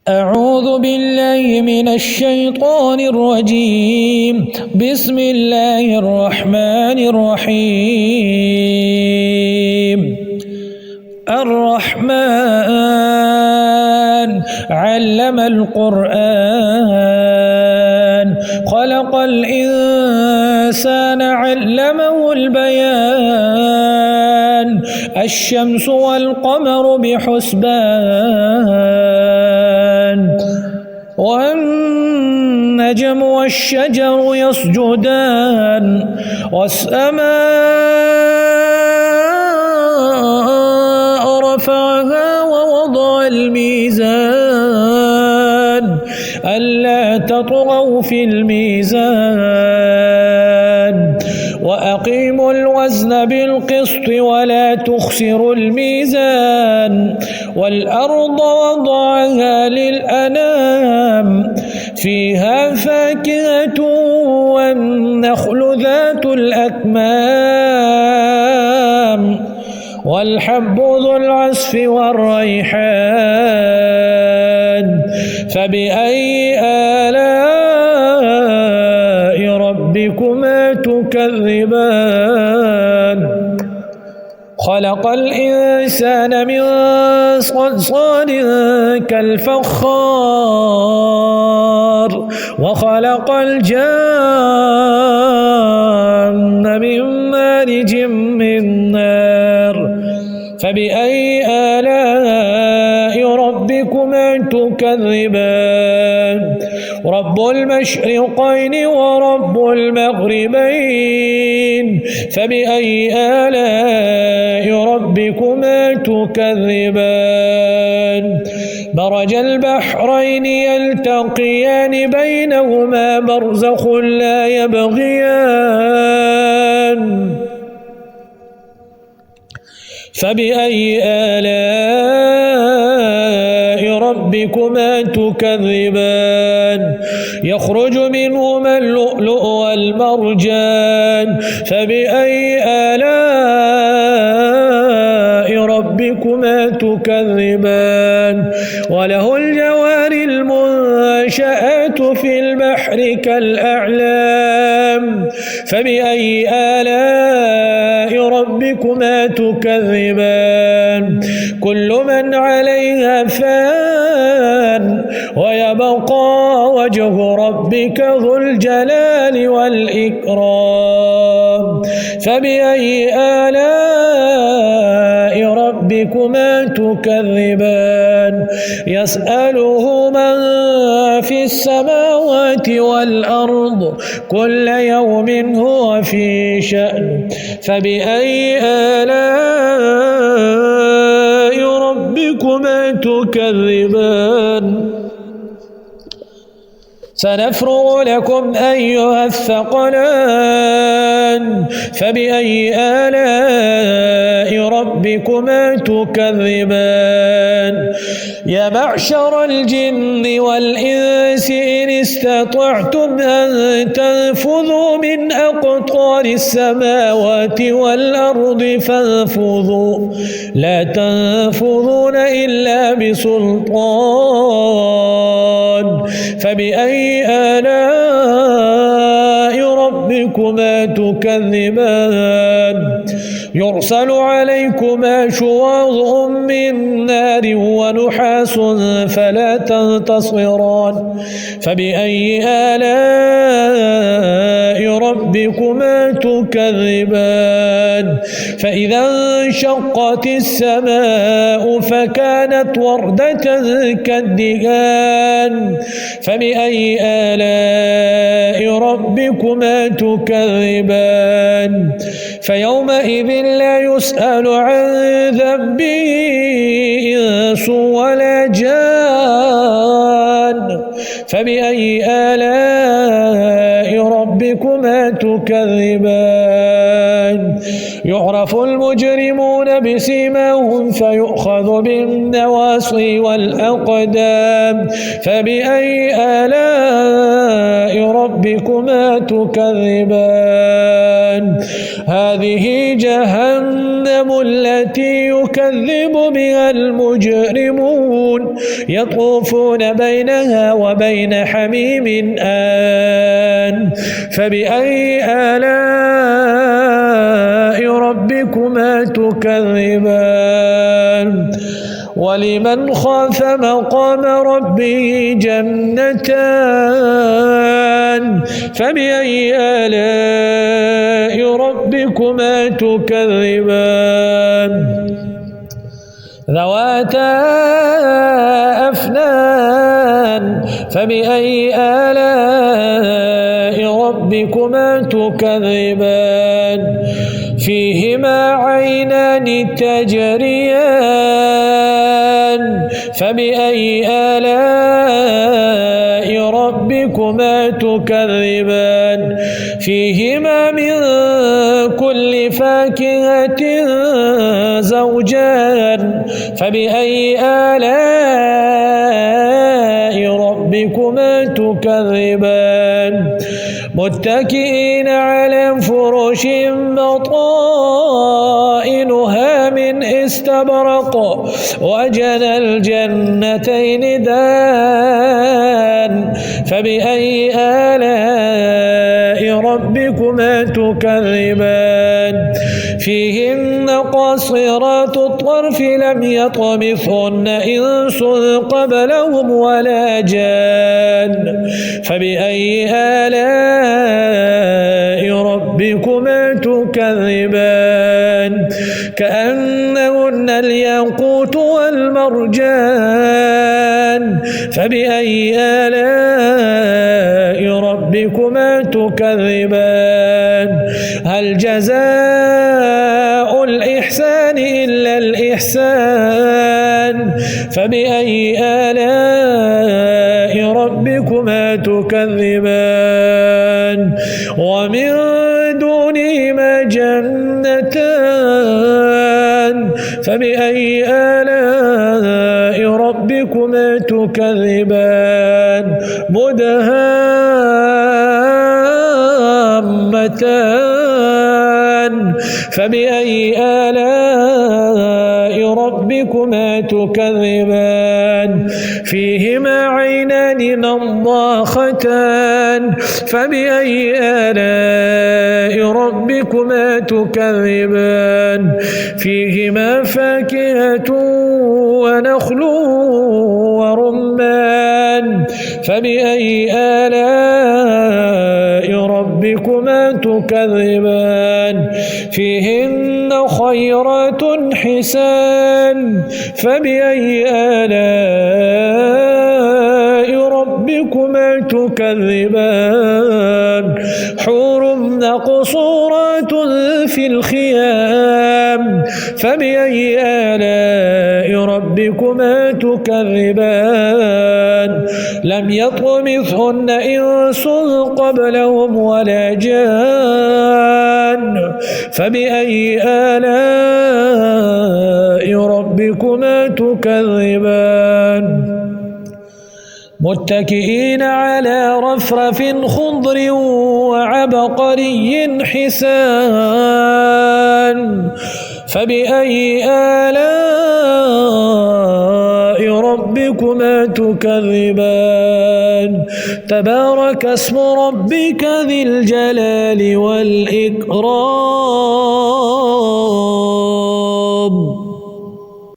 أعوذ بالله من الشيطان الرجيم. بسم الله الرحمن الرحيم. الرحمن علم القرآن خلق الإنسان علمه البيان الشمس والقمر بحسبان والنجم والشجر يسجدان والسماء رفعها ووضع الميزان ألا تطغوا في الميزان وأقيموا الوزن بالقسط ولا تخسروا الميزان والأرض وضعها للأنام فيها فاكهة والنخل ذات الأكمام والحب ذو العصف والريحان فبأي آلاء ربكما تكذبان خلق الإنسان من صلصال كالفخار وخلق الجان من مارج من نار فبأي آلاء ربكما تكذبان رب المشرقين ورب المغربين فبأي آلاء ربكما تكذبان مرج البحرين يلتقيان بينهما برزخ لا يبغيان فبأي آلاء ربكما تكذبان يخرج منهما اللؤلؤ والمرجان فبأي آلاء ربكما تكذبان وله الجوار المنشآت في البحر كالأعلام فبأي آلاء ربكما تكذبان كل من عليها فان ويبقى وجه ربك ذو الجلال والإكرام فبأي آلاء ربكما تكذبان يسأله من في السماوات والأرض كل يوم هو في شأن فبأي آلاء ربكما تكذبان سنفرغ لكم أيها الثقلان فبأي آلاء ربكما تكذبان يا معشر الجن والإنس إن استطعتم أن تنفذوا من أقطار السماوات والأرض فانفذوا لا تنفذون إلا بسلطان فبأي آلاء ربكما تكذبان يرسل عليكما شواظ من نار ونحاس فلا تنتصران فبأي آلاء ربكما تكذبان فإذا انشقت السماء فكانت وردة كالدهان فبأي آلاء ربكما تكذبان فيومئذ لا يسأل عن ذنبه إنس ولا جان فبأي آلاء ربكما تكذبان يعرف المجرمون بسيماهم فيؤخذ بالنواصي والأقدام فبأي آلاء ربكما تكذبان هذه جهنم التي يكذب بها المجرمون يطوفون بينها وبين حميم آن فبأي آلاء ربكما تكذبان ولمن خاف مقام ربه جنتان فبأي آلاء ربكما تكذبان ذواتا أفنان فبأي آلاء ربكما تكذبان فيهما عينان تجريان فبأي آلاء ربكما تكذبان فيهما من كل فاكهة زوجان فبأي آلاء ربكما تكذبان متكئين على فرش بطائنها من استبرق وجنى الجنتين دان فبأي آلاء ربكما تكذبان فيهن قاصرات الطرف لم يطمثهن إنس قبلهم ولا جان فبأي آلاء ربكما تكذبان كأنهن الياقوت والمرجان فبأي آلاء ربكما تكذبان هل جزاء الإحسان إلا الإحسان فبأي آلاء ربكما تكذبان ومن دونهما جنتان فبأي آلاء ربكما تكذبان مدهامتان فبأي آلاء ربكما تكذبان فيهما عينان نضاختان فبأي آلاء ربكما تكذبان فيهما فاكهة ونخل ورمان فبأي آلاء ربكما تكذبان فيهن خيرات حسان فبأي آلاء ربكما تكذبان حور مقصورات في الخيام فبأي آلاء ربكما تكذبان لم يطمثهن إنس قبلهم ولا جان فبأي آلاء ربكما تكذبان متكئين على رفرف خضر وعبقري حسان فبأي آلاء ربكما تكذبان تبارك اسم ربك ذي الجلال والإكرام